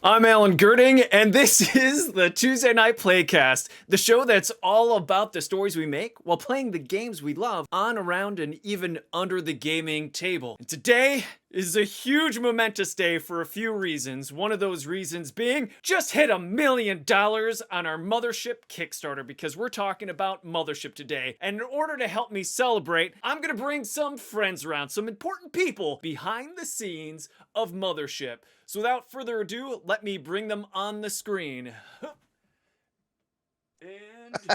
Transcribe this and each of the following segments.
I'm Alan Girding, and this is the Tuesday Night Playcast, the show that's all about the stories we make while playing the games we love on, around, and even under the gaming table. And today is a huge momentous day for a few reasons. One of those reasons being just hit $1 million on our Mothership Kickstarter, because we're talking about Mothership today. And in order to help me celebrate, I'm gonna bring some friends around, some important people behind the scenes of Mothership. So without further ado, let me bring them on the screen. And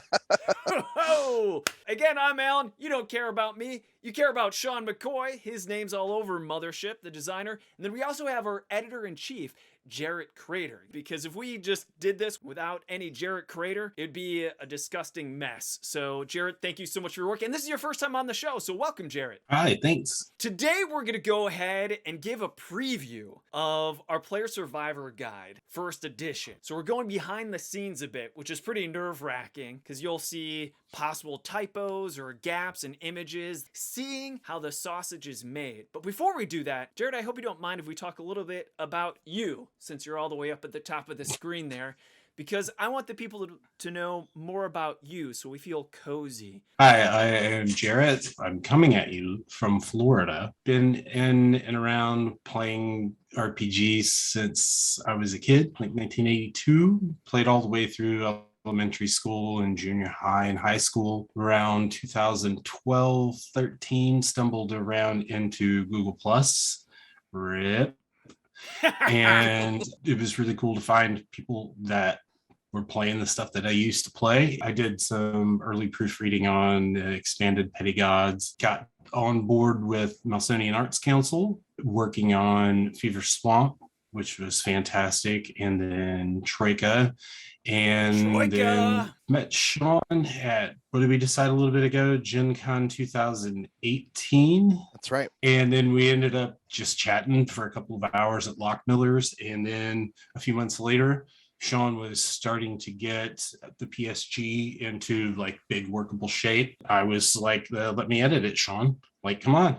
oh, again, I'm Alan. You don't care about me. You care about Sean McCoy. His name's all over Mothership, the designer. And then we also have our editor-in-chief, Jarrett Crader. Because if we just did this without any Jarrett Crader, it'd be a disgusting mess. So Jarrett, thank you so much for your work. And this is your first time on the show, so welcome, Jarrett. Hi, thanks. Today we're gonna go ahead and give a preview of our Player Survivor Guide, first edition. So we're going behind the scenes a bit, which is pretty nerve-wracking, because you'll see possible typos or gaps in images, seeing how the sausage is made. But before we do that, Jared, I hope you don't mind if we talk a little bit about you, since you're all the way up at the top of the screen there, because I want the people to know more about you so we feel cozy. Hi, I am Jarrett. I'm coming at you from Florida. Been in and around playing RPGs since I was a kid, like 1982. Played all the way through elementary school and junior high and high school. Around 2012, 13, stumbled around into Google Plus. RIP. And it was really cool to find people that were playing the stuff that I used to play. I did some early proofreading on Expanded Petty Gods, got on board with Malsonian Arts Council, working on Fever Swamp, which was fantastic, and then Troika. And then met Sean at, what did we decide a little bit ago? Gen Con 2018. That's right. And then we ended up just chatting for a couple of hours at Lockmiller's. And then a few months later, Sean was starting to get the PSG into like big workable shape. I was like, let me edit it, Sean. Like, come on.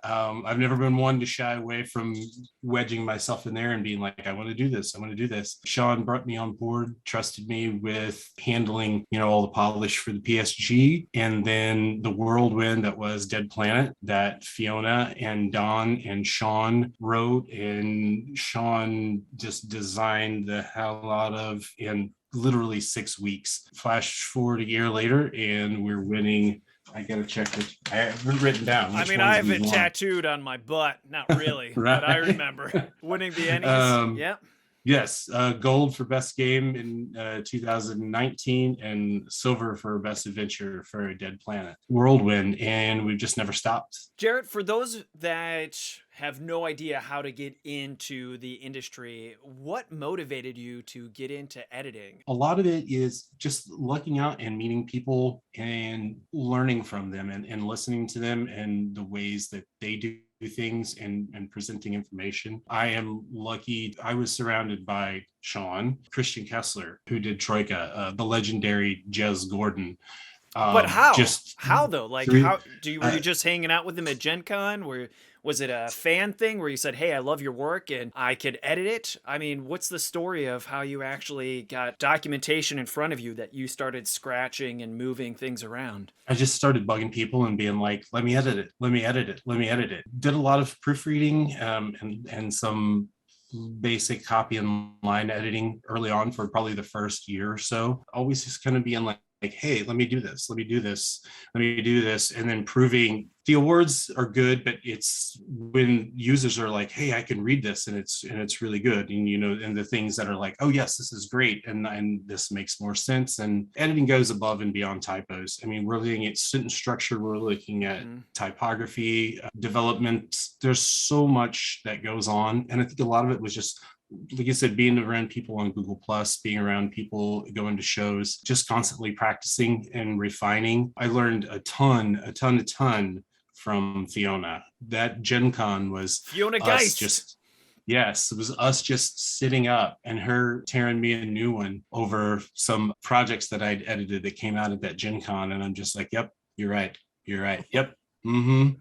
I've never been one to shy away from wedging myself in there and being like, I want to do this. Sean brought me on board, trusted me with handling, all the polish for the PSG, and then the whirlwind that was Dead Planet that Fiona and Don and Sean wrote, and Sean just designed the hell out of in literally 6 weeks. Flash forward a year later, and we're winning. I gotta check it. I haven't written down. I mean, I have it tattooed on my butt. Not really, right. But I remember winning the Ennies. Yep. Yes, gold for best game in 2019 and silver for best adventure for Dead Planet. Whirlwind, and we've just never stopped. Jarrett, for those that have no idea how to get into the industry, what motivated you to get into editing? A lot of it is just looking out and meeting people and learning from them and listening to them and the ways that they do things and presenting information. I am lucky. I was surrounded by Sean, Christian Kessler, who did Troika, the legendary Jez Gordon. But how though? Like, were you just hanging out with him at Gen Con? Was it a fan thing where you said, hey, I love your work and I could edit it? I mean, what's the story of how you actually got documentation in front of you that you started scratching and moving things around? I just started bugging people and being like, let me edit it. Did a lot of proofreading and some basic copy and line editing early on for probably the first year or so. Always just kind of being like, hey, let me do this, and then proving the awards are good, but it's when users are like, hey, I can read this and it's really good, and the things that are like, oh yes, this is great, and this makes more sense. And editing goes above and beyond typos. I mean, we're looking at sentence structure, we're looking at typography, development. There's so much that goes on, and I think a lot of it was just, like you said, being around people on Google Plus, being around people, going to shows, just constantly practicing and refining. I learned a ton from Fiona. That Gen Con was Fiona Geist. Yes, it was us just sitting up and her tearing me a new one over some projects that I'd edited that came out at that Gen Con. And I'm just like, yep, you're right. Yep.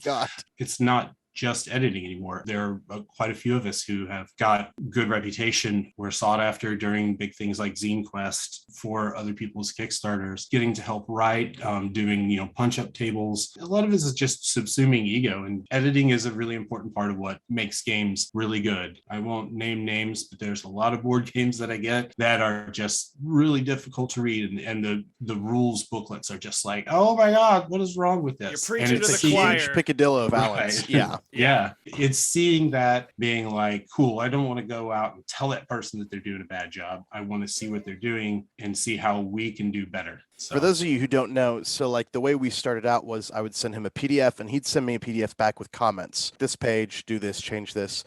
God. It's not just editing anymore. There are quite a few of us who have got good reputation. We're sought after during big things like Zine Quest for other people's Kickstarters, getting to help write, doing, punch up tables. A lot of it is just subsuming ego, and editing is a really important part of what makes games really good. I won't name names, but there's a lot of board games that I get that are just really difficult to read, and the rules booklets are just like, oh my god, what is wrong with this? You're preaching and to it's the choir. Huge picadillo of Alan's. Right. Yeah. It's seeing that, being like, cool, I don't want to go out and tell that person that they're doing a bad job. I want to see what they're doing and see how we can do better. So. For those of you who don't know, so like the way we started out was I would send him a PDF and he'd send me a PDF back with comments. This page, do this, change this.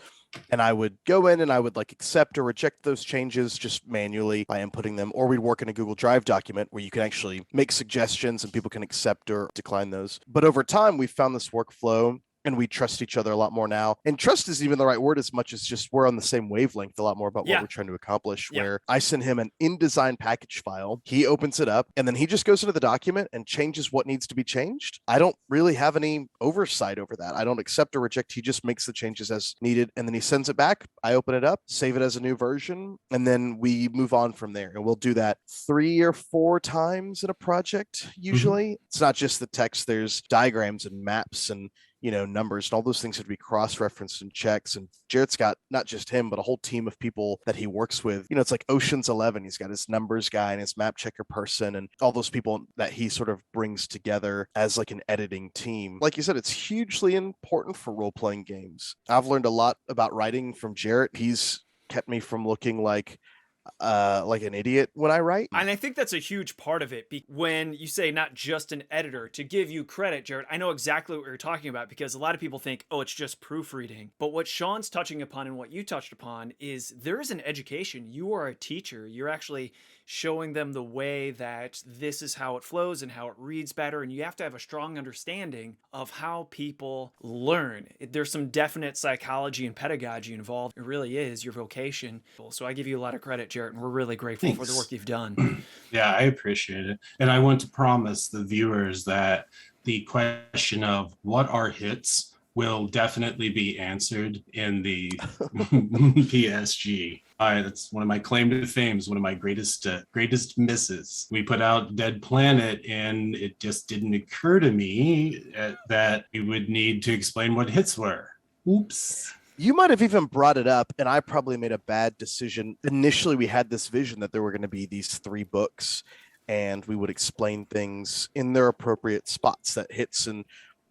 And I would go in and I would like accept or reject those changes just manually by inputting them, or we'd work in a Google Drive document where you can actually make suggestions and people can accept or decline those. But over time, we found this workflow and we trust each other a lot more now. And trust isn't even the right word as much as just we're on the same wavelength a lot more about what we're trying to accomplish, where I send him an InDesign package file, he opens it up, and then he just goes into the document and changes what needs to be changed. I don't really have any oversight over that. I don't accept or reject. He just makes the changes as needed, and then he sends it back. I open it up, save it as a new version, and then we move on from there. And we'll do that 3 or 4 times in a project, usually. It's not just the text, there's diagrams and maps and numbers and all those things would be cross-referenced and checks. And Jarrett's got not just him, but a whole team of people that he works with. It's like Ocean's 11. He's got his numbers guy and his map checker person and all those people that he sort of brings together as like an editing team. Like you said, it's hugely important for role-playing games. I've learned a lot about writing from Jarrett. He's kept me from looking like an idiot when I write. And I think that's a huge part of it. When you say not just an editor, to give you credit, Jarrett, I know exactly what you're talking about, because a lot of people think, oh, it's just proofreading. But what Sean's touching upon and what you touched upon is there is an education. You are a teacher. You're actually showing them the way that this is how it flows and how it reads better. And you have to have a strong understanding of how people learn. There's some definite psychology and pedagogy involved. It really is your vocation. So I give you a lot of credit, Jarrett, and we're really grateful for the work you've done. Yeah, I appreciate it. And I want to promise the viewers that the question of what are hits will definitely be answered in the PSG. That's one of my claim to fame, is one of my greatest misses. We put out Dead Planet, and it just didn't occur to me that we would need to explain what hits were. Oops. You might have even brought it up, and I probably made a bad decision. Initially, we had this vision that there were going to be these 3 books, and we would explain things in their appropriate spots, that hits and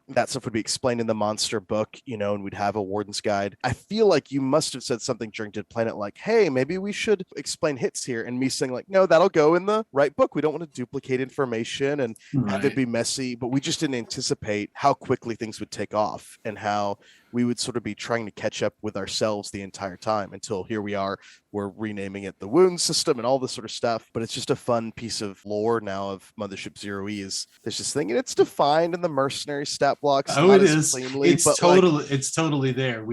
that stuff would be explained in the monster book, and we'd have a warden's guide. I feel like you must have said something during Dead Planet like, hey, maybe we should explain hits here. And me saying like, no, that'll go in the right book. We don't want to duplicate information and have it be messy. But we just didn't anticipate how quickly things would take off and how we would sort of be trying to catch up with ourselves the entire time until here we are. We're renaming it the Wound System and all this sort of stuff. But it's just a fun piece of lore now of Mothership Zero E is there's this thing, and it's defined in the mercenary stat blocks. Oh, it is. It's totally there.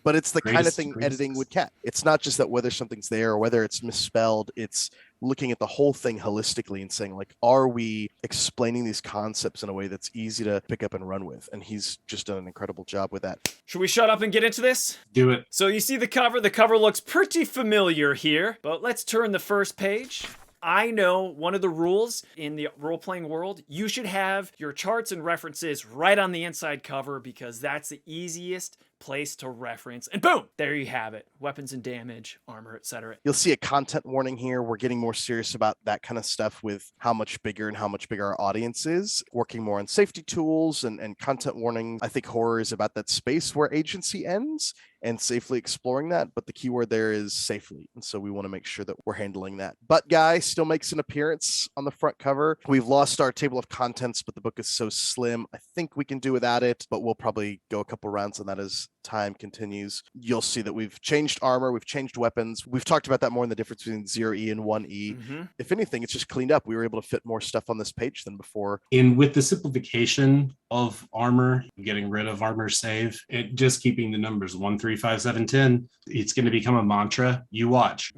But it's the kind of thing editing would catch. It's not just that whether something's there or whether it's misspelled. It's looking at the whole thing holistically and saying like, are we explaining these concepts in a way that's easy to pick up and run with? And he's just done an incredible job with that. Should we shut up and get into this? Do it. So you see the cover. The cover looks pretty familiar here, but let's turn the first page. I know one of the rules in the role-playing world, you should have your charts and references right on the inside cover, because that's the easiest place to reference. And boom, there you have it. Weapons and damage, armor, etc. You'll see a content warning here. We're getting more serious about that kind of stuff with how much bigger our audience is, working more on safety tools and content warning. I think horror is about that space where agency ends and safely exploring that, but the keyword there is safely. And so we want to make sure that we're handling that. Butt Guy still makes an appearance on the front cover. We've lost our table of contents, but the book is so slim. I think we can do without it, but we'll probably go a couple rounds on that as time continues. You'll see that we've changed armor, we've changed weapons. We've talked about that more in the difference between 0E and 1E. If anything, it's just cleaned up. We were able to fit more stuff on this page than before. And with the simplification of armor, getting rid of armor save, it just keeping the numbers 1, 3, 5, 7, 10, it's going to become a mantra. You watch.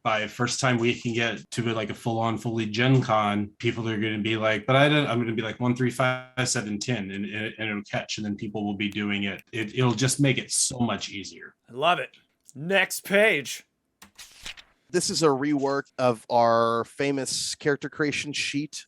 by first time we can get to like a full-on fully Gen Con, people are going to be like, but I'm going to be like 1, 3, 5, 7, 10, and it'll catch, and then people will be doing it. It'll just make it so much easier. I love it. Next page. This is a rework of our famous character creation sheet,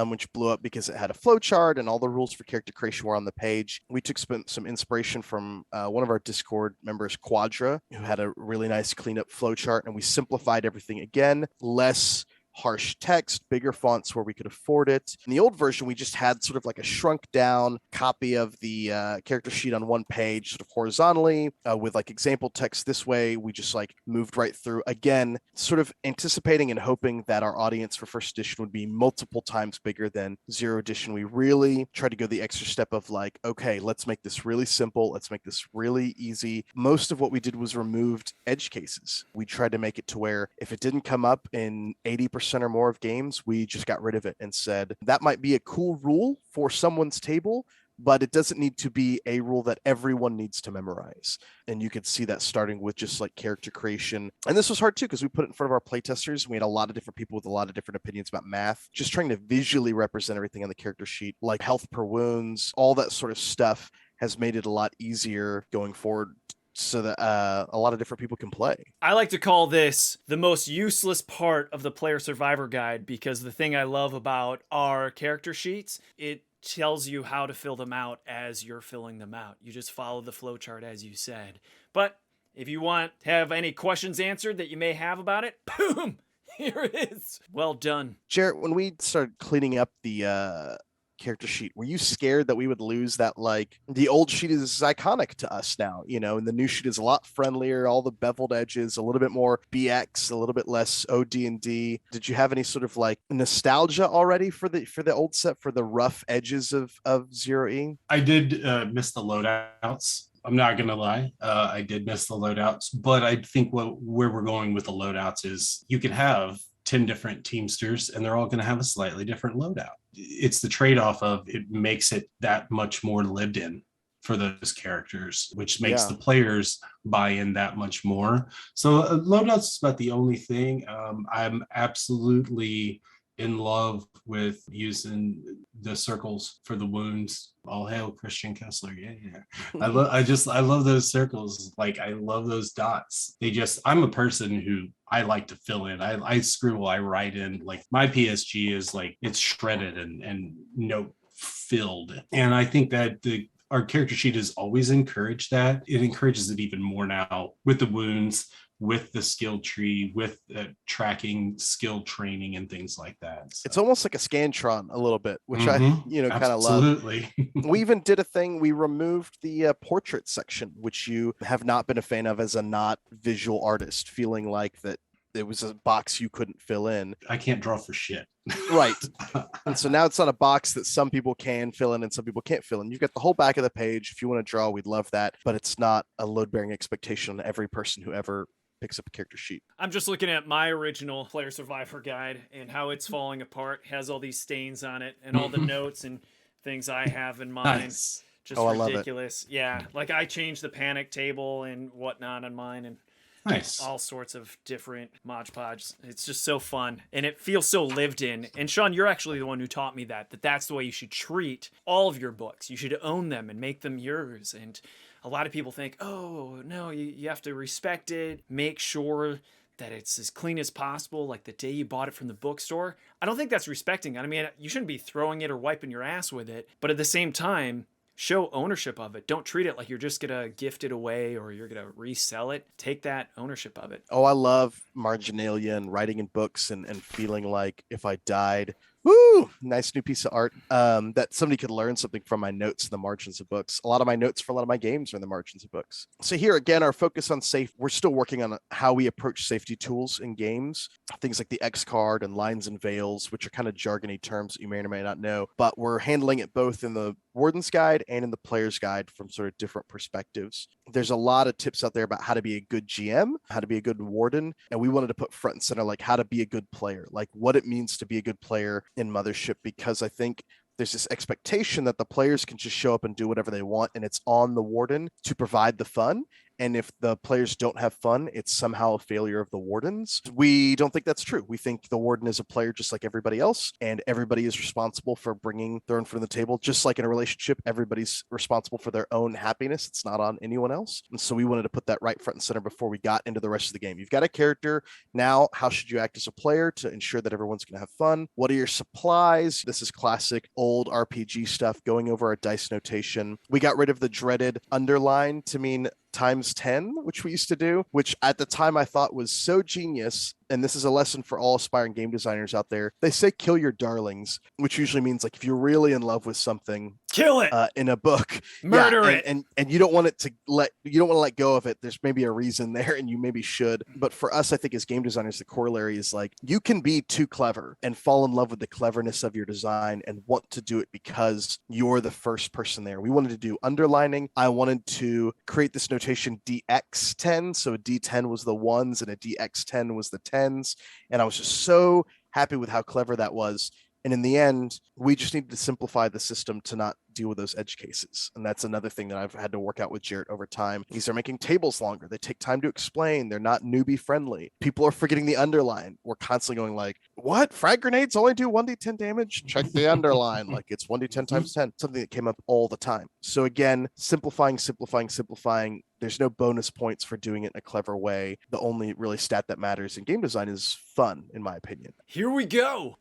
which blew up because it had a flowchart and all the rules for character creation were on the page. We took some inspiration from one of our Discord members, Quadra, who had a really nice cleanup flowchart, and we simplified everything again. Less harsh text, bigger fonts where we could afford it. In the old version, we just had sort of like a shrunk down copy of the character sheet on one page, sort of horizontally with like example text this way. We just like moved right through, again, sort of anticipating and hoping that our audience for first edition would be multiple times bigger than zero edition. We really tried to go the extra step of like, okay, let's make this really simple. Let's make this really easy. Most of what we did was removed edge cases. We tried to make it to where if it didn't come up in 80% or more of games, we just got rid of it and said that might be a cool rule for someone's table, but it doesn't need to be a rule that everyone needs to memorize. And you could see that starting with just like character creation. And this was hard too, because we put it in front of our playtesters. We had a lot of different people with a lot of different opinions about math, just trying to visually represent everything on the character sheet, like health per wounds, all that sort of stuff has made it a lot easier going forward, so that a lot of different people can play. I like to call this the most useless part of the player survivor guide, because the thing I love about our character sheets, it tells you how to fill them out as you're filling them out. You just follow the flowchart as you said. But if you want to have any questions answered that you may have about it, boom, here it is. Well done. Jarrett, when we started cleaning up the character sheet, were you scared that we would lose that? Like, the old sheet is iconic to us now, you know, and the new sheet is a lot friendlier, all the beveled edges, a little bit more BX, a little bit less OD&D. Did you have any sort of like nostalgia already for the old set, for the rough edges of Zero E? I did miss the loadouts. I'm not gonna lie, I did miss the loadouts, but I think where we're going with the loadouts is you can have 10 different teamsters and they're all going to have a slightly different loadout. It's the trade-off of it makes it that much more lived in for those characters, which makes the players buy in that much more. So loadouts is about the only thing. I'm absolutely in love with using the circles for the wounds. All hail Christian Kessler. Yeah. I love those circles. Like, I love those dots. I'm a person who I like to fill in. I scribble, I write in. Like, my PSG is like, it's shredded and note filled. And I think that our character sheet has always encouraged that. It encourages it even more now with the wounds, with the skill tree, with tracking skill training and things like that. So. It's almost like a Scantron a little bit, which I kind of love. Absolutely. We even did a thing. We removed the portrait section, which you have not been a fan of as a not visual artist, feeling like that it was a box you couldn't fill in. I can't draw for shit. Right. And so now it's not a box that some people can fill in and some people can't fill in. You've got the whole back of the page. If you want to draw, we'd love that. But it's not a load-bearing expectation on every person who ever picks up a character sheet. I'm just looking at my original Player Survivor guide and how it's falling apart. It has all these stains on it and all the notes and things I have in mind. Nice. Just ridiculous. Yeah, like I changed the panic table and whatnot on mine and nice. All sorts of different Mod Podge. It's just so fun and it feels so lived in. And Sean, you're actually the one who taught me that's the way you should treat all of your books. You should own them and make them yours. And a lot of people think, oh, no, you have to respect it, make sure that it's as clean as possible, like the day you bought it from the bookstore. I don't think that's respecting it. I mean, you shouldn't be throwing it or wiping your ass with it, but at the same time, show ownership of it. Don't treat it like you're just going to gift it away or you're going to resell it. Take that ownership of it. Oh, I love marginalia and writing in books and feeling like if I died, woo, nice new piece of art, that somebody could learn something from my notes in the margins of books. A lot of my notes for a lot of my games are in the margins of books. So here again, our focus on safe, we're still working on how we approach safety tools in games, things like the X card and lines and veils, which are kind of jargony terms that you may or may not know, but we're handling it both in the Warden's Guide and in the Player's Guide from sort of different perspectives. There's a lot of tips out there about how to be a good GM, how to be a good Warden, and we wanted to put front and center like how to be a good player, like what it means to be a good player in Mothership, because I think there's this expectation that the players can just show up and do whatever they want, and it's on the Warden to provide the fun. and if the players don't have fun, it's somehow a failure of the wardens. We don't think that's true. We think the warden is a player just like everybody else, and everybody is responsible for bringing their own food to the table. Just like in a relationship, everybody's responsible for their own happiness. It's not on anyone else. And so we wanted to put that right front and center before we got into the rest of the game. You've got a character. Now, how should you act as a player to ensure that everyone's going to have fun? What are your supplies? This is classic old RPG stuff, going over our dice notation. We got rid of the dreaded underline to mean times 10, which we used to do, which at the time I thought was so genius. And this is a lesson for all aspiring game designers out there. They say kill your darlings, which usually means like if you're really in love with something, kill it in a book, murder it, and you don't want to let go of it. There's maybe a reason there, and you maybe should. But for us, I think as game designers, the corollary is like you can be too clever and fall in love with the cleverness of your design and want to do it because you're the first person there. We wanted to do underlining. I wanted to create this notation DX10, so a D10 was the ones and a DX10 was the 10s, and I was just so happy with how clever that was. And in the end, we just needed to simplify the system to not deal with those edge cases. And that's another thing that I've had to work out with Jarrett over time. These are making tables longer. They take time to explain. They're not newbie friendly. People are forgetting the underline. We're constantly going like, what? Frag grenades only do 1d10 damage? Check the underline. Like it's 1d10 times 10. Something that came up all the time. So again, simplifying. There's no bonus points for doing it in a clever way. The only really stat that matters in game design is fun, in my opinion. Here we go.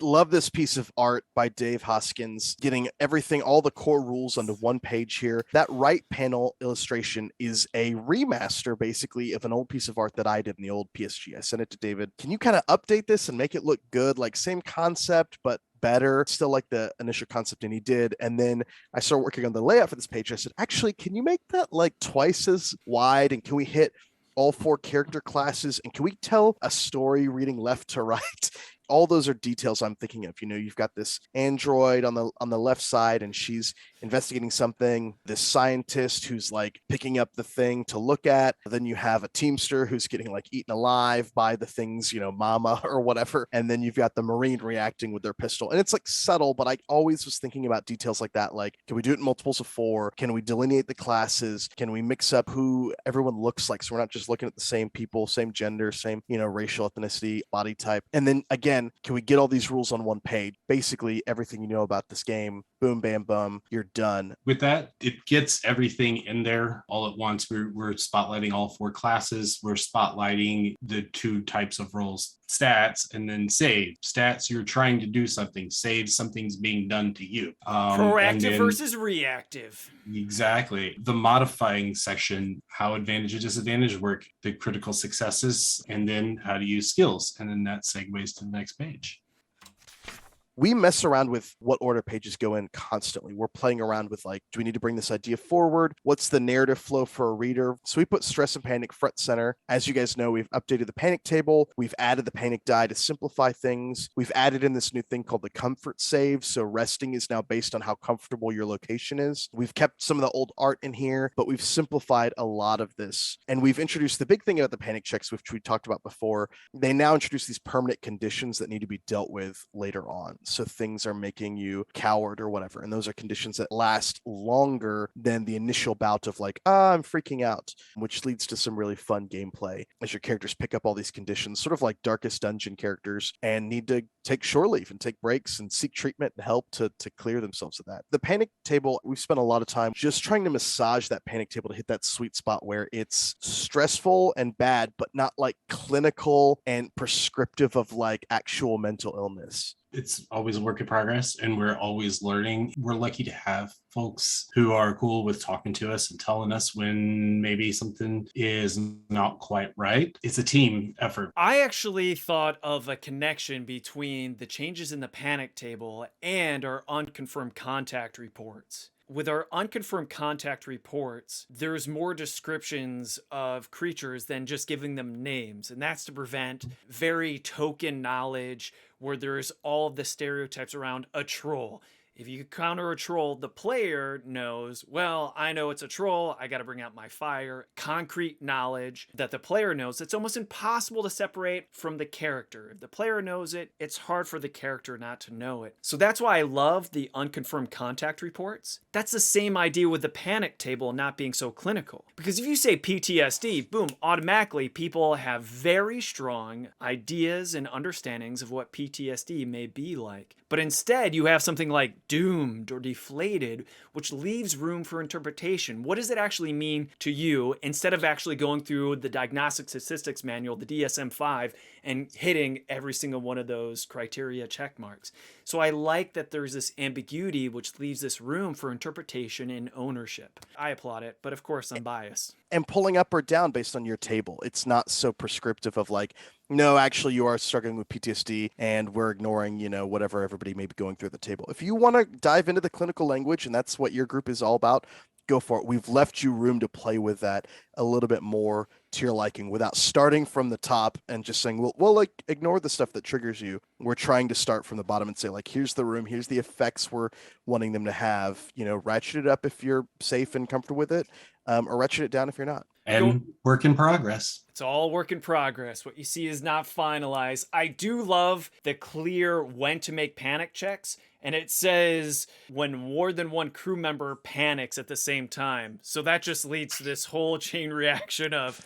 Love this piece of art by Dave Hoskins, getting everything, all the core rules onto one page here. That right panel illustration is a remaster, basically, of an old piece of art that I did in the old PSG. I sent it to David. Can you kind of update this and make it look good? Like same concept, but better, still like the initial concept, and he did. And then I started working on the layout for this page. I said, actually, can you make that like twice as wide? And can we hit all 4 character classes? And can we tell a story reading left to right? All those are details I'm thinking of. You know, you've got this android on the left side, and she's investigating something. This scientist who's like picking up the thing to look at. Then you have a teamster who's getting like eaten alive by the things, you know, mama or whatever. And then you've got the Marine reacting with their pistol. And it's like subtle, but I always was thinking about details like that. Like, can we do it in multiples of 4? Can we delineate the classes? Can we mix up who everyone looks like? So we're not just looking at the same people, same gender, same, you know, racial ethnicity, body type. And then again, can we get all these rules on one page? Basically, everything you know about this game, boom, bam, boom, you're done. With that, it gets everything in there all at once. We're spotlighting all 4 classes. We're spotlighting the 2 types of roles, stats and then save. Stats, you're trying to do something. Save, something's being done to you. Proactive versus reactive. Exactly. The modifying section, how advantage and disadvantage work, the critical successes, and then how to use skills. And then that segues to the next page. We mess around with what order pages go in constantly. We're playing around with like, do we need to bring this idea forward? What's the narrative flow for a reader? So we put stress and panic front center. As you guys know, we've updated the panic table. We've added the panic die to simplify things. We've added in this new thing called the comfort save. So resting is now based on how comfortable your location is. We've kept some of the old art in here, but we've simplified a lot of this. And we've introduced the big thing about the panic checks, which we talked about before. They now introduce these permanent conditions that need to be dealt with later on. So things are making you coward or whatever. And those are conditions that last longer than the initial bout of like, I'm freaking out, which leads to some really fun gameplay as your characters pick up all these conditions, sort of like Darkest Dungeon characters, and need to take shore leave and take breaks and seek treatment and help to clear themselves of that. The panic table, we've spent a lot of time just trying to massage that panic table to hit that sweet spot where it's stressful and bad, but not like clinical and prescriptive of like actual mental illness. It's always a work in progress, and we're always learning. We're lucky to have folks who are cool with talking to us and telling us when maybe something is not quite right. It's a team effort. I actually thought of a connection between the changes in the panic table and our unconfirmed contact reports. With our unconfirmed contact reports, there's more descriptions of creatures than just giving them names. And that's to prevent very token knowledge where there's all of the stereotypes around a troll. If you counter a troll, the player knows, well, I know it's a troll. I got to bring out my fire. Concrete knowledge that the player knows. It's almost impossible to separate from the character. If the player knows it, it's hard for the character not to know it. So that's why I love the unconfirmed contact reports. That's the same idea with the panic table not being so clinical. Because if you say PTSD, boom, automatically people have very strong ideas and understandings of what PTSD may be like. But instead, you have something like doomed or deflated, which leaves room for interpretation. What does it actually mean to you, instead of actually going through the Diagnostic Statistics Manual, the DSM-5, and hitting every single one of those criteria check marks? So I like that there's this ambiguity, which leaves this room for interpretation and ownership. I applaud it, but of course I'm biased. And pulling up or down based on your table. It's not so prescriptive of like, no, actually you are struggling with PTSD and we're ignoring, whatever everybody may be going through at the table. If you want to dive into the clinical language and that's what your group is all about, go for it. We've left you room to play with that a little bit more to your liking without starting from the top and just saying, well, like ignore the stuff that triggers you. We're trying to start from the bottom and say, like, here's the room, here's the effects we're wanting them to have, ratchet it up if you're safe and comfortable with it, or ratchet it down if you're not. And work in progress. It's all work in progress. What you see is not finalized. I do love the clear when to make panic checks. And it says when more than one crew member panics at the same time. So that just leads to this whole chain reaction of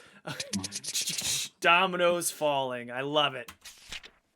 dominoes falling. I love it.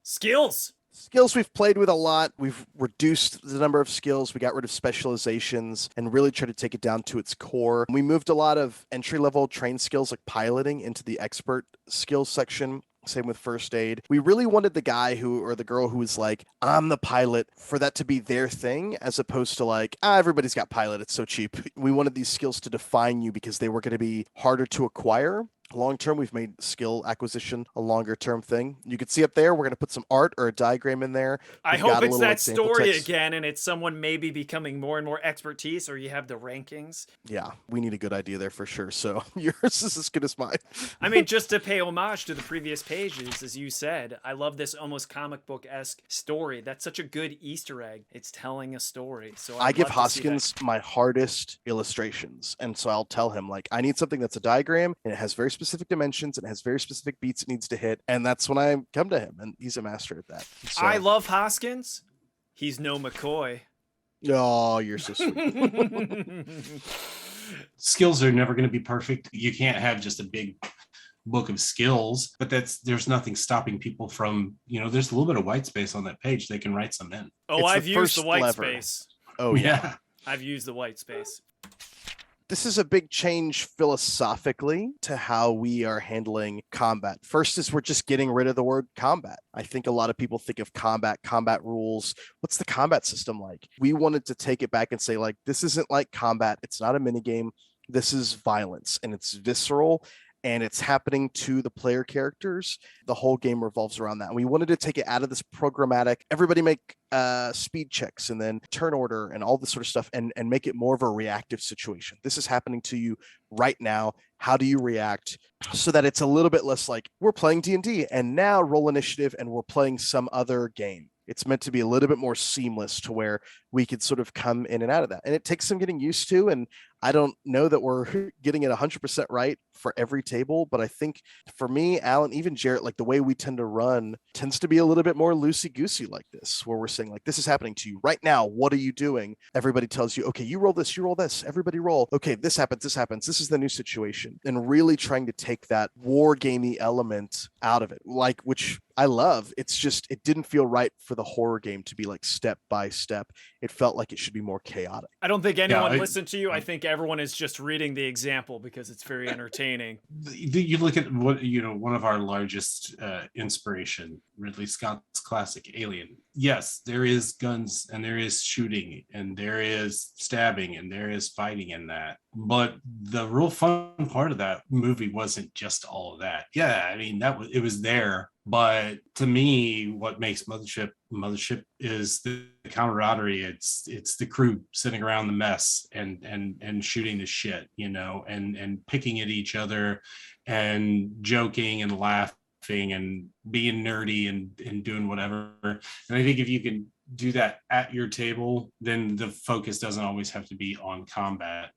Skills. Skills we've played with a lot. We've reduced the number of skills. We got rid of specializations and really tried to take it down to its core. We moved a lot of entry-level trained skills like piloting into the expert skills section. Same with first aid. We really wanted the guy or the girl who was like, I'm the pilot, for that to be their thing, as opposed to like, everybody's got pilot, it's so cheap. We wanted these skills to define you because they were going to be harder to acquire. Long term, we've made skill acquisition a longer term thing. You can see up there, we're going to put some art or a diagram in there. I hope it's that story again, and it's someone maybe becoming more and more expertise, or you have the rankings. Yeah, we need a good idea there for sure. So yours is as good as mine. I mean, just to pay homage to the previous pages, as you said, I love this almost comic book-esque story. That's such a good Easter egg. It's telling a story. So I give Hoskins my hardest illustrations, and so I'll tell him, like, I need something that's a diagram, and it has very specific dimensions, and it has very specific beats it needs to hit, and that's when I come to him, and he's a master at that. So, I love Hoskins. He's no McCoy. Oh, you're so sweet. Skills are never going to be perfect. You can't have just a big book of skills, but there's nothing stopping people from, there's a little bit of white space on that page. They can write some in. Oh, I've used the white space. Oh yeah. I've used the white space. This is a big change philosophically to how we are handling combat. First is we're just getting rid of the word combat. I think a lot of people think of combat rules. What's the combat system like? We wanted to take it back and say, like, this isn't like combat. It's not a minigame. This is violence, and it's visceral, and it's happening to the player characters. The whole game revolves around that. And we wanted to take it out of this programmatic, everybody make speed checks and then turn order and all this sort of stuff, and make it more of a reactive situation. This is happening to you right now. How do you react? So that it's a little bit less like, we're playing D&D and now roll initiative and we're playing some other game. It's meant to be a little bit more seamless to where we could sort of come in and out of that. And it takes some getting used to. And I don't know that we're getting it 100% right for every table, but I think for me, Alan, even Jarrett, like the way we tend to run tends to be a little bit more loosey-goosey like this, where we're saying, like, this is happening to you right now. What are you doing? Everybody tells you, okay, you roll this, everybody roll. Okay, this happens. This is the new situation. And really trying to take that war gamey element out of it, like, which I love. It's just, it didn't feel right for the horror game to be like step by step. It felt like it should be more chaotic. I don't think anyone listened to you. I think everyone is just reading the example because it's very entertaining. You look at what, one of our largest inspiration, Ridley Scott's classic Alien. Yes, there is guns and there is shooting and there is stabbing and there is fighting in that. But the real fun part of that movie wasn't just all of that. Yeah, I mean, it was there. But to me, what makes Mothership is the camaraderie. It's the crew sitting around the mess and shooting the shit, and picking at each other and joking and laughing and being nerdy and doing whatever. And I think if you can do that at your table, then the focus doesn't always have to be on combat.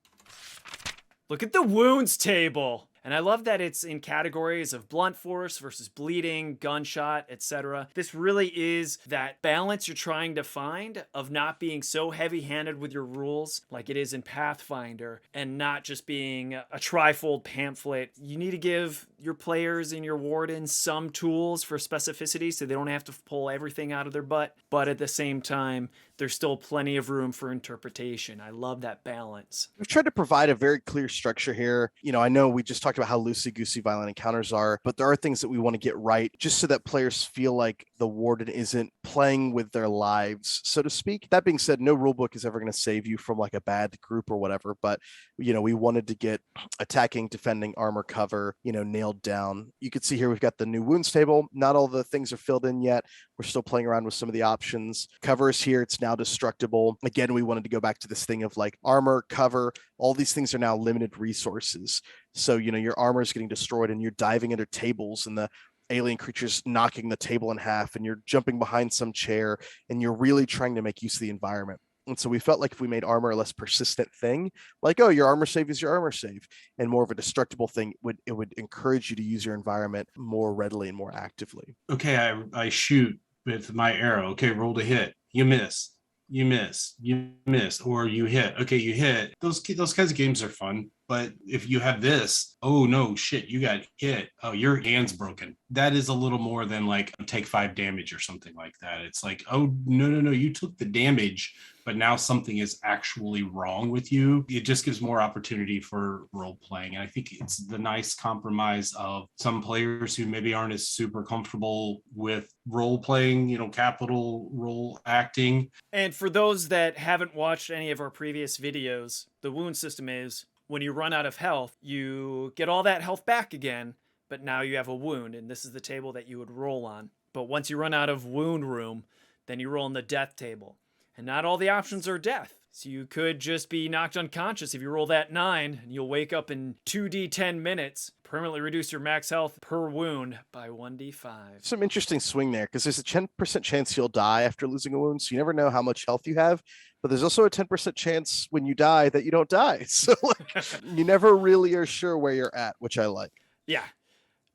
Look at the wounds table. And I love that it's in categories of blunt force versus bleeding, gunshot, etc. This really is that balance you're trying to find of not being so heavy-handed with your rules like it is in Pathfinder, and not just being a trifold pamphlet. You need to give your players and your wardens some tools for specificity so they don't have to pull everything out of their butt, but at the same time, there's still plenty of room for interpretation. I love that balance. We've tried to provide a very clear structure here. You know, I know we just talked about how loosey-goosey violent encounters are, but there are things that we want to get right just so that players feel like the warden isn't playing with their lives, so to speak. That being said, no rulebook is ever going to save you from like a bad group or whatever, but you know, we wanted to get attacking, defending, armor, cover, you know, nailed down. You can see here we've got the new wounds table. Not all the things are filled in yet. We're still playing around with some of the options. Cover is here. It's now destructible. Again, we wanted to go back to this thing of like armor, cover, all these things are now limited resources. So, you know, your armor is getting destroyed and you're diving under tables and the alien creatures knocking the table in half and you're jumping behind some chair and you're really trying to make use of the environment. And so we felt like if we made armor a less persistent thing, like, oh, your armor save is your armor save, and more of a destructible thing, it would encourage you to use your environment more readily and more actively. Okay, I shoot with my arrow. Okay, roll to hit. You miss. You miss. You miss. Or you hit. Okay, you hit. Those kinds of games are fun. But if you have this, oh no, shit, you got hit. Oh, your hand's broken. That is a little more than like take 5 damage or something like that. It's like, oh, no, you took the damage, but now something is actually wrong with you. It just gives more opportunity for role playing. And I think it's the nice compromise of some players who maybe aren't as super comfortable with role playing, you know, capital role acting. And for those that haven't watched any of our previous videos, the wound system is when you run out of health, you get all that health back again, but now you have a wound, and this is the table that you would roll on. But once you run out of wound room, then you roll on the death table. And not all the options are death. So you could just be knocked unconscious if you roll that 9, and you'll wake up in 2d10 minutes, permanently reduce your max health per wound by 1d5. Some interesting swing there, because there's a 10% chance you'll die after losing a wound, so you never know how much health you have. But there's also a 10% chance when you die that you don't die. So like, you never really are sure where you're at, which I like. Yeah,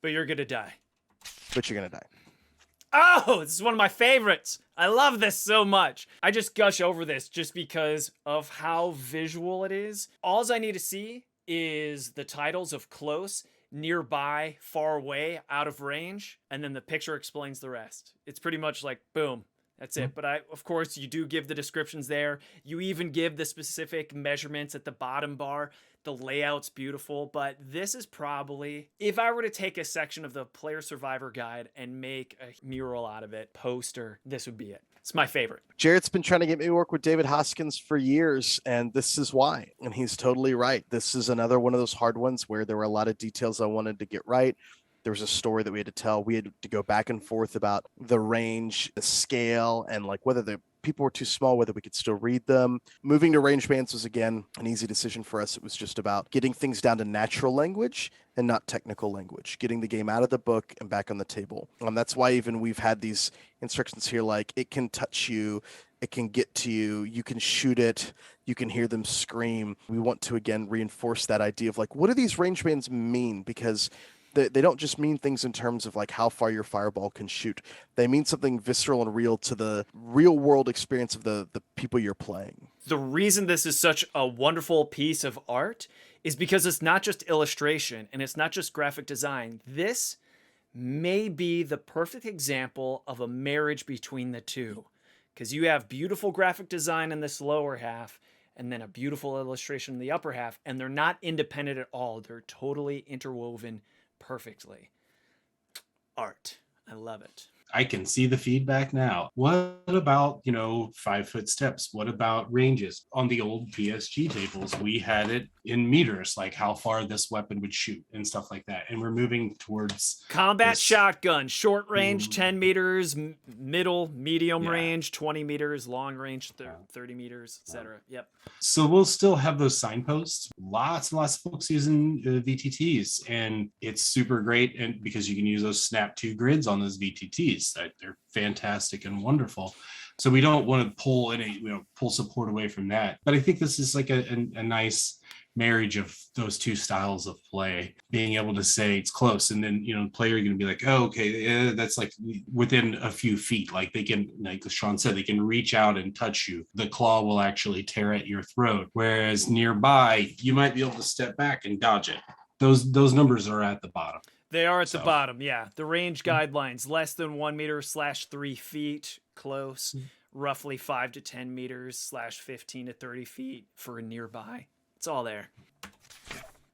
but you're gonna die. But you're gonna die. Oh, this is one of my favorites. I love this so much. I just gush over this just because of how visual it is. All I need to see is the titles of close, nearby, far away, out of range, and then the picture explains the rest. It's pretty much like, boom. That's it. But of course, you do give the descriptions there. You even give the specific measurements at the bottom bar. The layout's beautiful, but this is probably, if I were to take a section of the Player Survivor Guide and make a mural out of it, poster, this would be it. It's my favorite. Jarrett's been trying to get me to work with David Hoskins for years, and this is why. And he's totally right. This is another one of those hard ones where there were a lot of details I wanted to get right. There was a story that we had to tell. We had to go back and forth about the range, the scale, and like whether the people were too small, whether we could still read them. Moving to range bands was, again, an easy decision for us. It was just about getting things down to natural language and not technical language, getting the game out of the book and back on the table. That's why even we've had these instructions here, like it can touch you, it can get to you, you can shoot it, you can hear them scream. We want to, again, reinforce that idea of like, what do these range bands mean? Because they don't just mean things in terms of like how far your fireball can shoot. They mean something visceral and real to the real world experience of the people you're playing. The reason this is such a wonderful piece of art is because it's not just illustration and it's not just graphic design. This may be the perfect example of a marriage between the two, because you have beautiful graphic design in this lower half and then a beautiful illustration in the upper half, and they're not independent at all. They're totally interwoven perfectly. Art. I love it. I can see the feedback now. What about, 5-foot steps? What about ranges? On the old PSG tables, we had it in meters, like how far this weapon would shoot and stuff like that. And we're moving towards combat shotgun, short range, 10 meters, middle, medium range, 20 meters, long range, 30 meters, etc. Yep. So we'll still have those signposts. Lots and lots of folks using VTTs, and it's super great. And because you can use those snap 2 grids on those VTTs, they're fantastic and wonderful. So we don't want to pull pull support away from that. But I think this is like a nice marriage of those two styles of play, being able to say it's close, and then the player going to be like, oh, okay, that's like within a few feet, like they can, like Sean said, they can reach out and touch you. The claw will actually tear at your throat, whereas nearby you might be able to step back and dodge it. Those numbers are at the bottom. They are at the bottom, yeah. The range guidelines, less than 1 meter / 3 feet close, roughly 5 to 10 meters / 15 to 30 feet for a nearby. It's all there.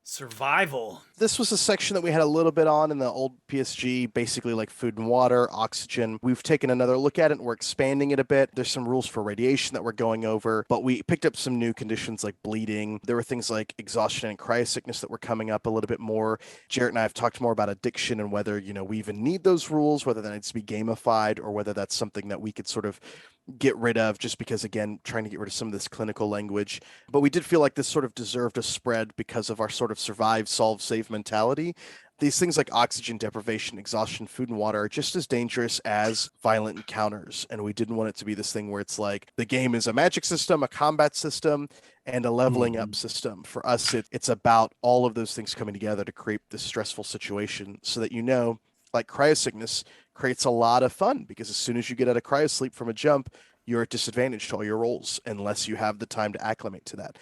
Survival. This was a section that we had a little bit on in the old PSG, basically like food and water, oxygen. We've taken another look at it and we're expanding it a bit. There's some rules for radiation that we're going over, but we picked up some new conditions like bleeding. There were things like exhaustion and cryosickness that were coming up a little bit more. Jarrett and I have talked more about addiction and whether, we even need those rules, whether that needs to be gamified or whether that's something that we could sort of get rid of, just because, again, trying to get rid of some of this clinical language. But we did feel like this sort of deserved a spread because of our sort of survive, solve, save mentality. These things like oxygen deprivation, exhaustion, food and water are just as dangerous as violent encounters. And we didn't want it to be this thing where it's like the game is a magic system, a combat system, and a leveling up system. For us, it's about all of those things coming together to create this stressful situation so that, like cryosickness creates a lot of fun, because as soon as you get out of cryosleep from a jump, you're at disadvantage to all your rolls unless you have the time to acclimate to that.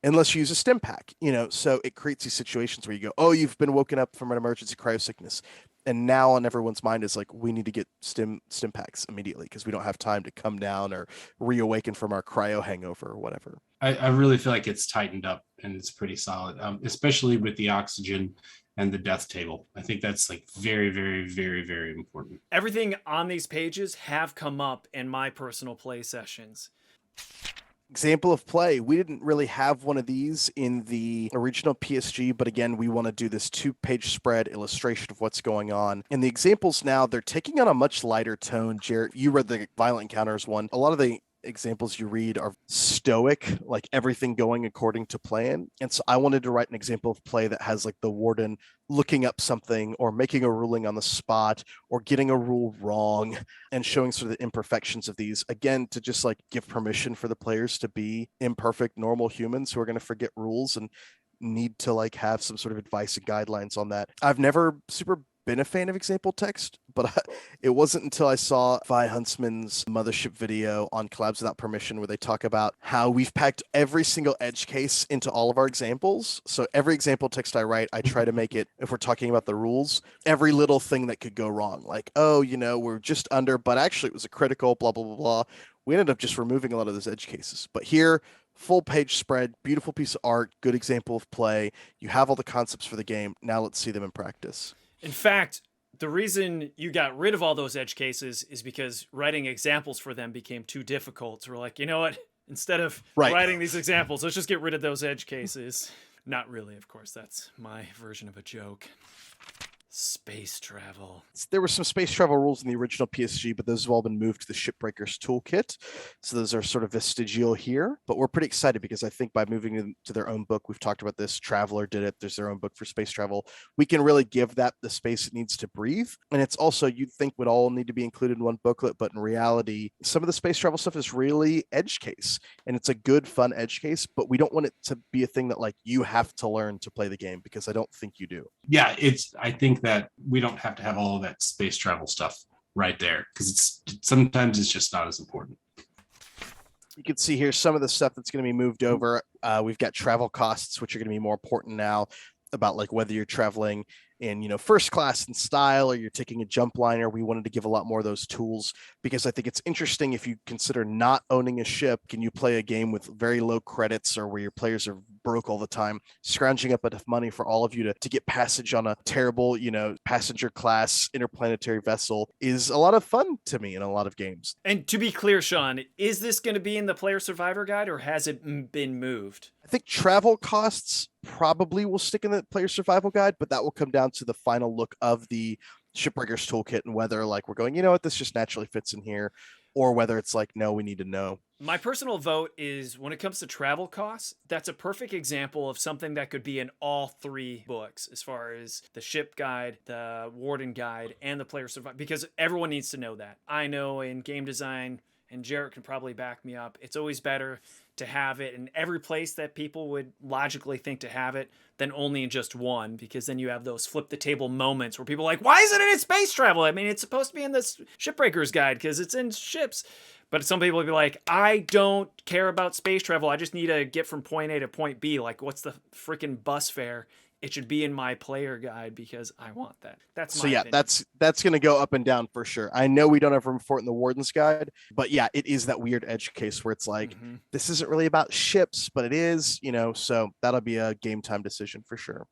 Unless you use a stim pack, so it creates these situations where you go, oh, you've been woken up from an emergency cryosickness. And now on everyone's mind is like, we need to get stim packs immediately because we don't have time to come down or reawaken from our cryo hangover or whatever. I really feel like it's tightened up and it's pretty solid, especially with the oxygen and the death table. I think that's like very, very, very, very important. Everything on these pages have come up in my personal play sessions. Example of play. We didn't really have one of these in the original PSG, but again, we want to do this 2-page spread illustration of what's going on. And the examples now, they're taking on a much lighter tone. Jarrett, you read the violent encounters one. A lot of the examples you read are stoic, like everything going according to plan. And so I wanted to write an example of play that has like the warden looking up something or making a ruling on the spot or getting a rule wrong and showing sort of the imperfections of these, again, to just like give permission for the players to be imperfect, normal humans who are going to forget rules and need to like have some sort of advice and guidelines on that. I've never super been a fan of example text, but it wasn't until I saw Vi Huntsman's Mothership video on Collabs Without Permission where they talk about how we've packed every single edge case into all of our examples. So every example text I write, I try to make it, if we're talking about the rules, every little thing that could go wrong. Like, oh, we're just under, but actually it was a critical, blah, blah, blah, blah. We ended up just removing a lot of those edge cases. But here, full page spread, beautiful piece of art, good example of play. You have all the concepts for the game. Now let's see them in practice. In fact, the reason you got rid of all those edge cases is because writing examples for them became too difficult. So we're like, you know what? Instead of writing these examples, let's just get rid of those edge cases. Not really, of course. That's my version of a joke. Space travel. There were some space travel rules in the original PSG, but those have all been moved to the Shipbreakers toolkit. So those are sort of vestigial here, but we're pretty excited because I think by moving them to their own book, we've talked about this, Traveler did it, there's their own book for space travel. We can really give that the space it needs to breathe. And it's also, you'd think would all need to be included in one booklet, but in reality, some of the space travel stuff is really edge case and it's a good, fun edge case, but we don't want it to be a thing that like you have to learn to play the game because I don't think you do. Yeah, I think that we don't have to have all of that space travel stuff right there because sometimes it's just not as important. You can see here some of the stuff that's going to be moved over. We've got travel costs, which are going to be more important now, about like whether you're traveling in, first class in style or you're taking a jump liner. We wanted to give a lot more of those tools because I think it's interesting if you consider not owning a ship. Can you play a game with very low credits or where your players are broke all the time, scrounging up enough money for all of you to get passage on a terrible, passenger class interplanetary vessel is a lot of fun to me in a lot of games. And to be clear, Sean, is this going to be in the Player Survivor Guide or has it been moved? I think travel costs probably will stick in the Player Survival Guide, but that will come down to the final look of the Shipbreakers toolkit and whether like we're going, this just naturally fits in here, or whether it's like, no, we need to know. My personal vote is when it comes to travel costs, that's a perfect example of something that could be in all 3 books as far as the ship guide, the warden guide, and the player survival, because everyone needs to know that. I know in game design, and Jarrett can probably back me up, it's always better to have it in every place that people would logically think to have it than only in just one, because then you have those flip the table moments where people are like, why isn't it in space travel? I mean, it's supposed to be in this shipbreaker's guide because it's in ships. But some people would be like, I don't care about space travel. I just need to get from point A to point B. Like, what's the freaking bus fare? It should be in my player guide because I want that. That's my opinion. That's going to go up and down for sure. I know we don't have room for it in the Warden's Guide, but yeah, it is that weird edge case where it's like, this isn't really about ships, but it is, so that'll be a game time decision for sure.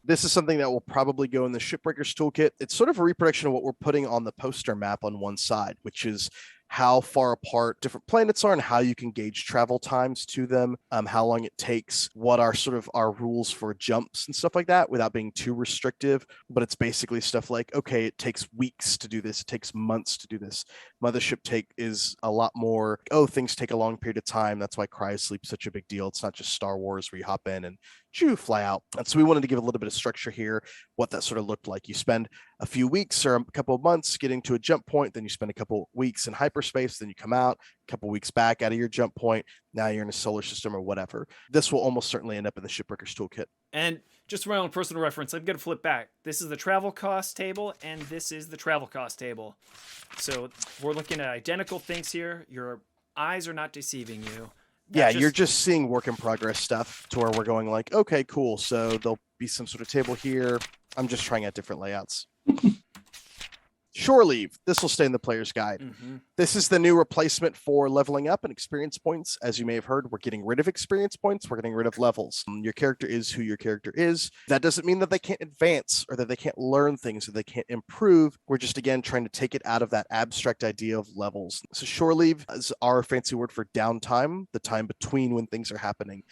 This is something that will probably go in the Shipbreakers Toolkit. It's sort of a reproduction of what we're putting on the poster map on one side, which is how far apart different planets are and how you can gauge travel times to them, how long it takes, what are sort of our rules for jumps and stuff like that without being too restrictive. But it's basically stuff like, okay, it takes weeks to do this. It takes months to do this. Mothership is a lot more, things take a long period of time. That's why cryosleep's such a big deal. It's not just Star Wars where you hop in and fly out. And so we wanted to give a little bit of structure here, what that sort of looked like. You spend a few weeks or a couple of months getting to a jump point, then you spend a couple weeks in hyperspace, then you come out, a couple weeks back out of your jump point. Now you're in a solar system or whatever. This will almost certainly end up in the Shipbreakers Toolkit. And just for my own personal reference, I'm going to flip back. This is the travel cost table, and this is the travel cost table. So we're looking at identical things here. Your eyes are not deceiving you. You're just seeing work in progress stuff to where we're going like, okay, cool. So there'll be some sort of table here. I'm just trying out different layouts. Shore leave. This will stay in the player's guide. This is the new replacement for leveling up and experience points. As you may have heard, we're getting rid of experience points. We're getting rid of levels. Your character is who your character is. That doesn't mean that they can't advance or that they can't learn things or they can't improve. We're just, again, trying to take it out of that abstract idea of levels. So shore leave is our fancy word for downtime, the time between when things are happening.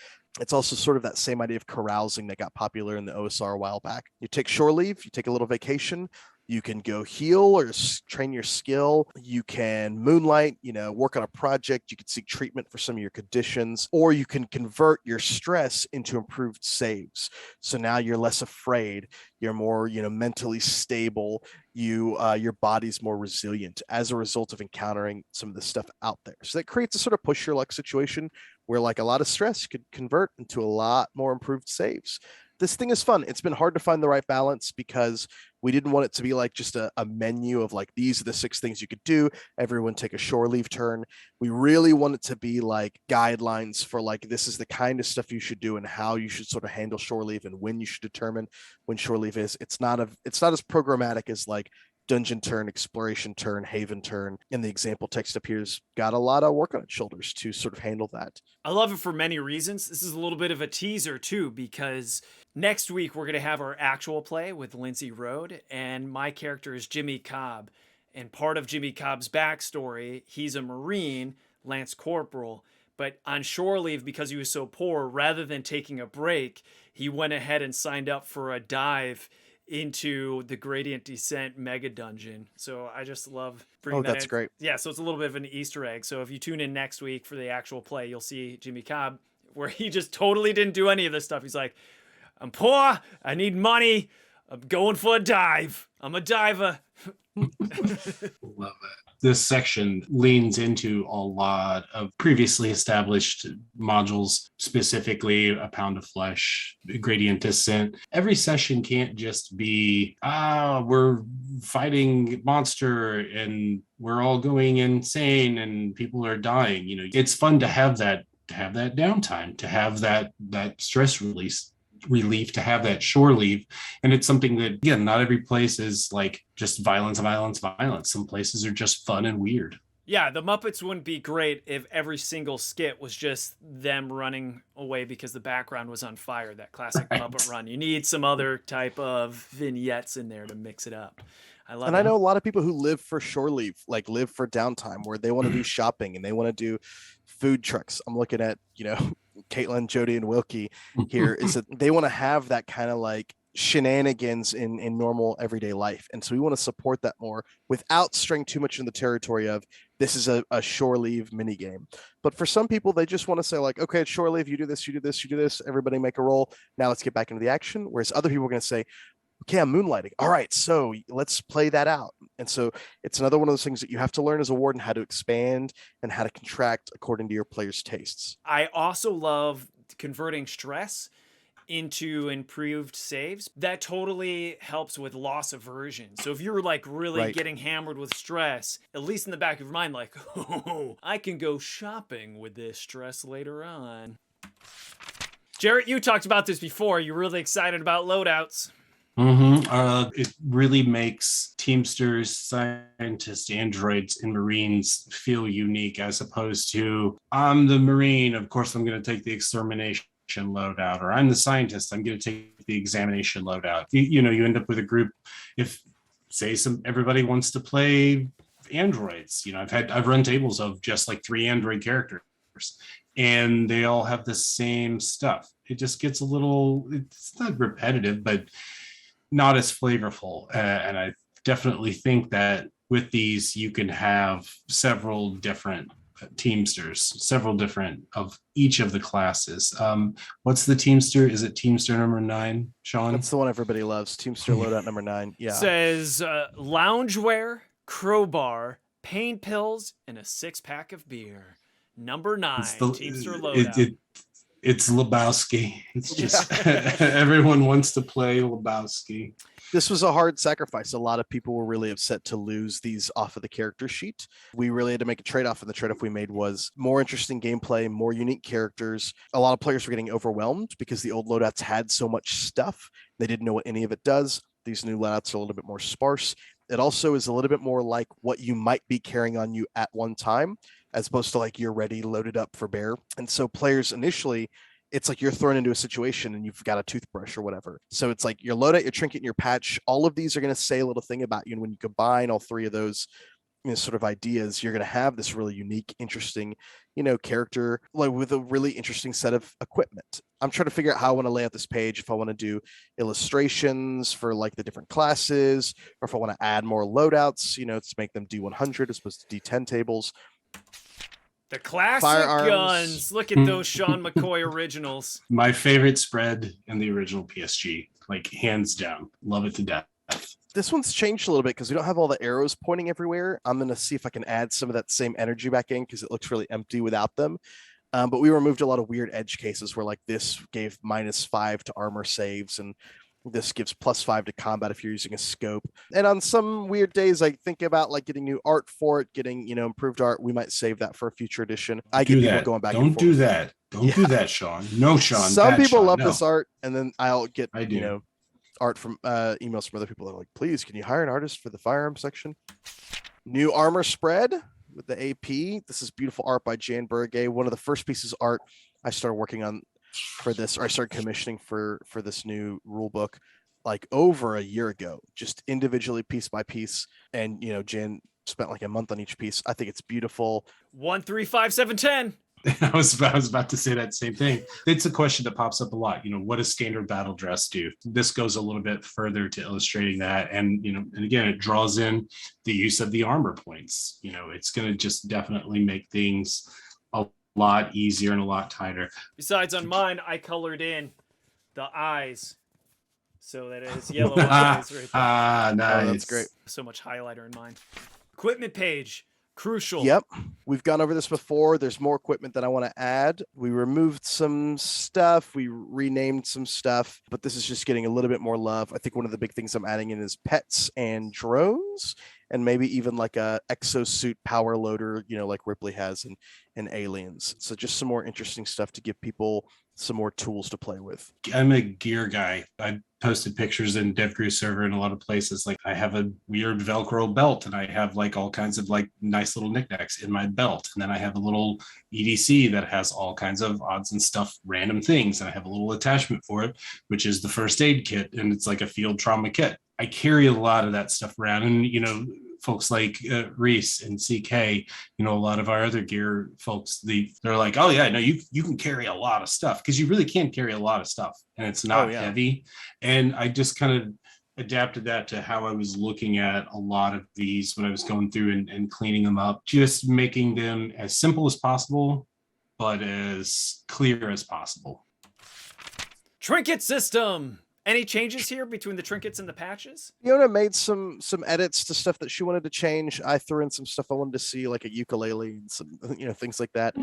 It's also sort of that same idea of carousing that got popular in the OSR a while back. You take shore leave, you take a little vacation. You can go heal or train your skill. You can moonlight, work on a project. You can seek treatment for some of your conditions, or you can convert your stress into improved saves. So now you're less afraid. You're more, mentally stable. Your body's more resilient as a result of encountering some of the stuff out there. So that creates a sort of push your luck situation where like a lot of stress could convert into a lot more improved saves. This thing is fun. It's been hard to find the right balance because we didn't want it to be like just a menu of like, these are the 6 things you could do. Everyone take a shore leave turn. We really want it to be like guidelines for like, this is the kind of stuff you should do and how you should sort of handle shore leave and when you should determine when shore leave is. It's not as programmatic as like dungeon turn, exploration turn, haven turn. And the example text up here's got a lot of work on its shoulders to sort of handle that. I love it for many reasons. This is a little bit of a teaser too, because next week we're going to have our actual play with Lindsay Rode, and my character is Jimmy Cobb. And part of Jimmy Cobb's backstory, he's a Marine, Lance Corporal, but on shore leave, because he was so poor, rather than taking a break, he went ahead and signed up for a dive into the Gradient Descent mega dungeon. So I just love bringing that in. That's great. Yeah, so it's a little bit of an Easter egg. So if you tune in next week for the actual play, you'll see Jimmy Cobb, where he just totally didn't do any of this stuff. He's like, I'm poor, I need money, I'm going for a dive, I'm a diver. Love it. This section leans into a lot of previously established modules, specifically a pound of flesh, gradient descent. Every session can't just be, we're fighting monster and we're all going insane and people are dying. It's fun to have that downtime, to have that stress relief, to have that shore leave. And it's something that, again, not every place is like just violence. Some places are just fun and weird. Yeah, the Muppets wouldn't be great if every single skit was just them running away because the background was on fire, that classic Muppet run. You need some other type of vignettes in there to mix it up. I know a lot of people who live for shore leave, like live for downtime, where they want to do shopping and they want to do food trucks. I'm looking at, Caitlin, Jody, and Wilkie here, is that they want to have that kind of like shenanigans in normal everyday life. And so we want to support that more without straying too much in the territory of this is a shore leave mini game. But for some people, they just want to say like, okay, it's shore leave, you do this, you do this, you do this, everybody make a roll. Now let's get back into the action. Whereas other people are going to say, okay, I'm moonlighting. All right, so let's play that out. And so it's another one of those things that you have to learn as a warden, how to expand and how to contract according to your players' tastes. I also love converting stress into improved saves. That totally helps with loss aversion. So if you're like really getting hammered with stress, at least in the back of your mind, like, oh, I can go shopping with this stress later on. Jarrett, you talked about this before. You're really excited about loadouts. It really makes Teamsters, scientists, androids, and Marines feel unique, as opposed to, I'm the Marine, of course I'm going to take the extermination loadout, or I'm the scientist, I'm going to take the examination loadout. You end up with a group, if say everybody wants to play androids, I've run tables of just like 3 android characters, and they all have the same stuff. It just gets a little, it's not repetitive, but not as flavorful. And I definitely think that with these, you can have several different Teamsters, several different of each of the classes. What's the Teamster? Is it Teamster number 9, Sean? That's the one everybody loves. Teamster loadout number 9. Yeah. Says loungewear, crowbar, pain pills, and a 6-pack of beer. Number 9, Teamster loadout. It's Lebowski. It's just everyone wants to play Lebowski. This was a hard sacrifice. A lot of people were really upset to lose these off of the character sheet. We really had to make a trade-off, and the trade-off we made was more interesting gameplay, more unique characters. A lot of players were getting overwhelmed because the old loadouts had so much stuff. They didn't know what any of it does. These new loadouts are a little bit more sparse. It also is a little bit more like what you might be carrying on you at one time, as opposed to like you're ready, loaded up for bear. And so players initially, it's like you're thrown into a situation and you've got a toothbrush or whatever. So it's like your loadout, your trinket, and your patch. All of these are going to say a little thing about you. And when you combine all 3 of those sort of ideas, you're going to have this really unique, interesting, character, like with a really interesting set of equipment. I'm trying to figure out how I want to lay out this page. If I want to do illustrations for like the different classes, or if I want to add more loadouts, to make them D100 as opposed to D10 tables. The classic Firearms. Guns. Look at those Sean McCoy originals. My favorite spread in the original PSG, like hands down. Love it to death. This one's changed a little bit because we don't have all the arrows pointing everywhere. I'm going to see if I can add some of that same energy back in because it looks really empty without them. But we removed a lot of weird edge cases where like this gave -5 to armor saves, and this gives +5 to combat if you're using a scope. And on some weird days, I think about like getting new art for it, getting, improved art. We might save that for a future edition. I get people going back and forth. Don't do that. Don't do that, Sean. No, Sean. Some people Sean, love no. this art, and then I'll get, art from emails from other people that are like, please, can you hire an artist for the firearm section? New armor spread with the AP. This is beautiful art by Jan Burgay. One of the first pieces of art I started working on for this, or I started commissioning for this new rule book like over a year ago, just individually, piece by piece. And Jan spent like a month on each piece. I think it's beautiful. 1, 3, 5, 7, 10. I was about to say that same thing. It's a question that pops up a lot. What does standard battle dress do? This goes a little bit further to illustrating that. And, and again, it draws in the use of the armor points. It's going to just definitely make things a lot easier and a lot tighter. Besides, on mine, I colored in the eyes so that it's yellow eyes right there. Nice. Oh, that's great. So much highlighter in mine. Equipment page. Crucial. Yep. We've gone over this before. There's more equipment that I want to add. We removed some stuff. We renamed some stuff, but this is just getting a little bit more love. I think one of the big things I'm adding in is pets and drones, and maybe even like a exosuit power loader, like Ripley has in Aliens. So just some more interesting stuff to give people some more tools to play with. I'm a gear guy. I posted pictures in DevGrew server in a lot of places. Like I have a weird Velcro belt, and I have like all kinds of like nice little knickknacks in my belt. And then I have a little EDC that has all kinds of odds and stuff, random things. And I have a little attachment for it, which is the first aid kit. And it's like a field trauma kit. I carry a lot of that stuff around, and folks like Reese and CK, a lot of our other gear folks, they're like, oh yeah, no, you can carry a lot of stuff, because you really can carry a lot of stuff, and it's not heavy. And I just kind of adapted that to how I was looking at a lot of these when I was going through and cleaning them up, just making them as simple as possible, but as clear as possible. Trinket system. Any changes here between the trinkets and the patches? Fiona made some edits to stuff that she wanted to change. I threw in some stuff I wanted to see, like a ukulele and some things like that.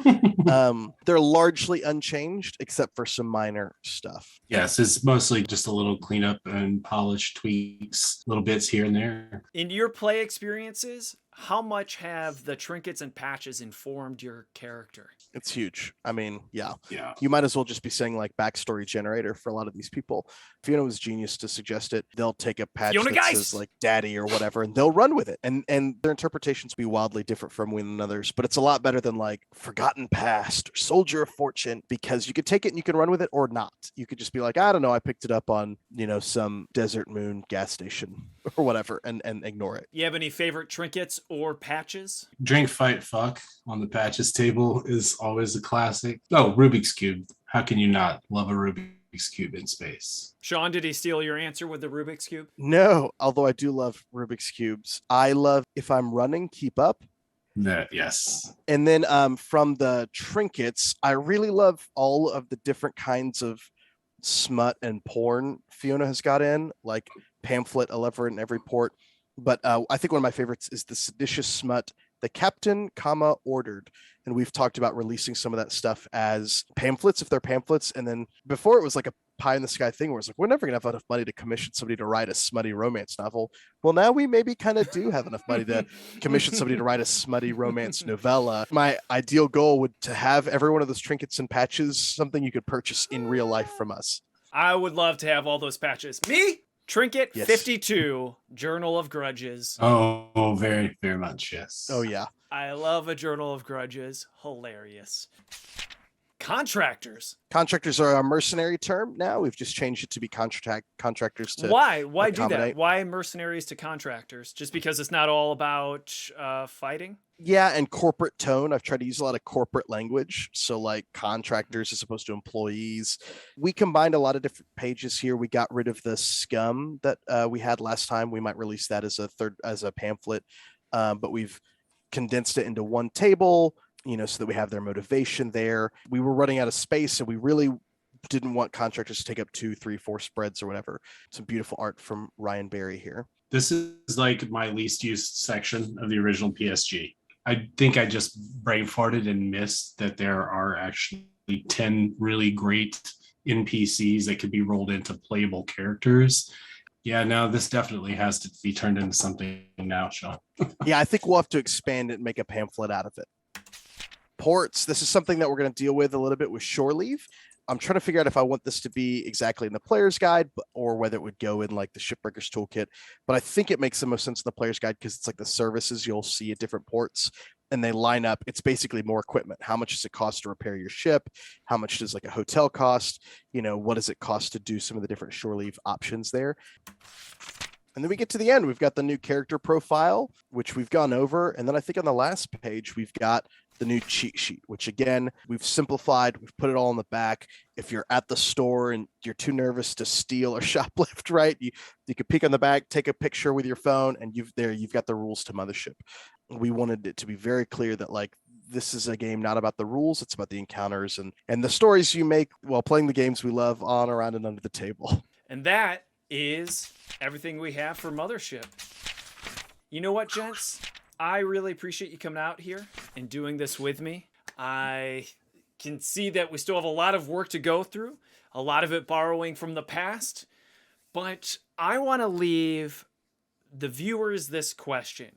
They're largely unchanged except for some minor stuff. Yes, it's mostly just a little cleanup and polish tweaks, little bits here and there. In your play experiences, how much have the trinkets and patches informed your character? It's huge. I mean, yeah. Yeah. You might as well just be saying like backstory generator for a lot of these people. Fiona was genius to suggest it. They'll take a patch Fiona that Geist! says like daddy or whatever, and they'll run with it. And their interpretations be wildly different from one another's, but it's a lot better than like forgotten past or soldier of fortune, because you could take it and you can run with it or not. You could just be like, I don't know, I picked it up on, some desert moon gas station or whatever, and ignore it. You have any favorite trinkets or patches? Drink, fight, fuck on the patches table is always a classic. Oh, Rubik's Cube. How can you not love a Rubik's Cube in space? Sean, did he steal your answer with the Rubik's Cube? No, although I do love Rubik's Cubes. I love if I'm running, keep up. Yes. And then from the trinkets, I really love all of the different kinds of smut and porn Fiona has got in, like pamphlet, a lever in every port. But I think one of my favorites is the seditious smut, the captain, ordered. And we've talked about releasing some of that stuff as pamphlets, if they're pamphlets. And then before it was like a pie in the sky thing where it's like, we're never going to have enough money to commission somebody to write a smutty romance novel. Well, now we maybe kind of do have enough money to commission somebody to write a smutty romance novella. My ideal goal would to have every one of those trinkets and patches something you could purchase in real life from us. I would love to have all those patches. Me? Trinket Yes. 52, Journal of Grudges. Oh, very, very much, yes. Oh, yeah. I love a Journal of Grudges. Hilarious. Contractors. Contractors are a mercenary term now. We've just changed it to be contractors to Why? Why do that? accommodate. Why mercenaries to contractors? Just because it's not all about fighting? Yeah, and corporate tone. I've tried to use a lot of corporate language. So like contractors as opposed to employees. We combined a lot of different pages here. We got rid of the scum that we had last time. We might release that as a pamphlet, but we've condensed it into one table, so that we have their motivation there. We were running out of space, and we really didn't want contractors to take up 2, 3, 4 spreads or whatever. Some beautiful art from Ryan Barry here. This is like my least used section of the original PSG. I think I just brain farted and missed that there are actually 10 really great NPCs that could be rolled into playable characters. Yeah, no, this definitely has to be turned into something now, Sean. Yeah, I think we'll have to expand it and make a pamphlet out of it. Ports, this is something that we're going to deal with a little bit with shore leave. I'm trying to figure out if I want this to be exactly in the player's guide or whether it would go in like the shipbreaker's toolkit. But I think it makes the most sense in the player's guide because it's like the services you'll see at different ports and they line up. It's basically more equipment. How much does it cost to repair your ship? How much does like a hotel cost? What does it cost to do some of the different shore leave options there? And then we get to the end. We've got the new character profile, which we've gone over. And then I think on the last page, we've got the new cheat sheet, which again, we've simplified. We've put it all in the back. If you're at the store and you're too nervous to steal or shoplift, right? You could peek on the back, take a picture with your phone, and you've got the rules to Mothership. We wanted it to be very clear that like, this is a game not about the rules. It's about the encounters and the stories you make while playing the games we love on, around, and under the table. And that is everything we have for Mothership. You know what, gents? I really appreciate you coming out here and doing this with me. I can see that we still have a lot of work to go through, a lot of it borrowing from the past, but I want to leave the viewers this question.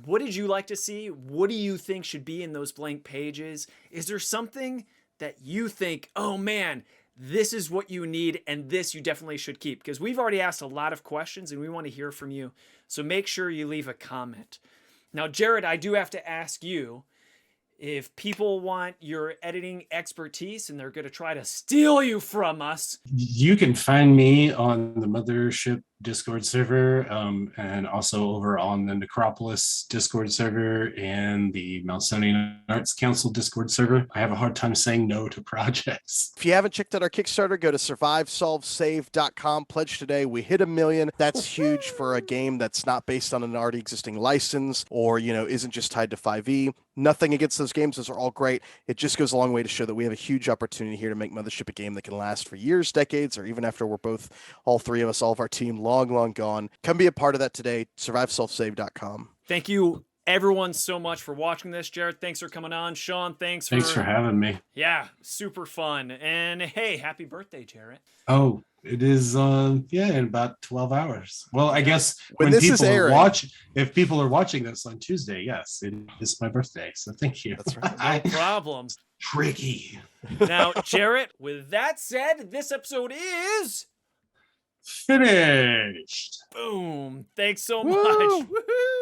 What did you like to see? What do you think should be in those blank pages? Is there something that you think, oh man, this is what you need and this you definitely should keep? Because we've already asked a lot of questions and we want to hear from you. So make sure you leave a comment. Now, Jarrett, I do have to ask you, if people want your editing expertise and they're going to try to steal you from us. You can find me on the Mothership Discord server, and also over on the Necropolis Discord server and the Mounsonian Arts Council Discord server. I have a hard time saying no to projects. If you haven't checked out our Kickstarter, go to survivesolvesave.com. Pledge today. We hit 1 million. That's huge for a game that's not based on an already existing license or, isn't just tied to 5e. Nothing against those games. Those are all great. It just goes a long way to show that we have a huge opportunity here to make Mothership a game that can last for years, decades, or even after we're both, all three of us, all of our team, long gone. Come be a part of that today. survivesolvesave.com. Thank you, everyone, so much for watching this. Jarrett, thanks for coming on. Sean, thanks for having me. Yeah, super fun. And hey, happy birthday, Jarrett. Oh, it is in about 12 hours. Well, I guess when this is airing, if people are watching this on Tuesday, yes, it is my birthday. So thank you. That's right. No problem. Tricky. Now, Jarrett, with that said, this episode is finished. Boom. Thanks so Woo! much. Woohoo!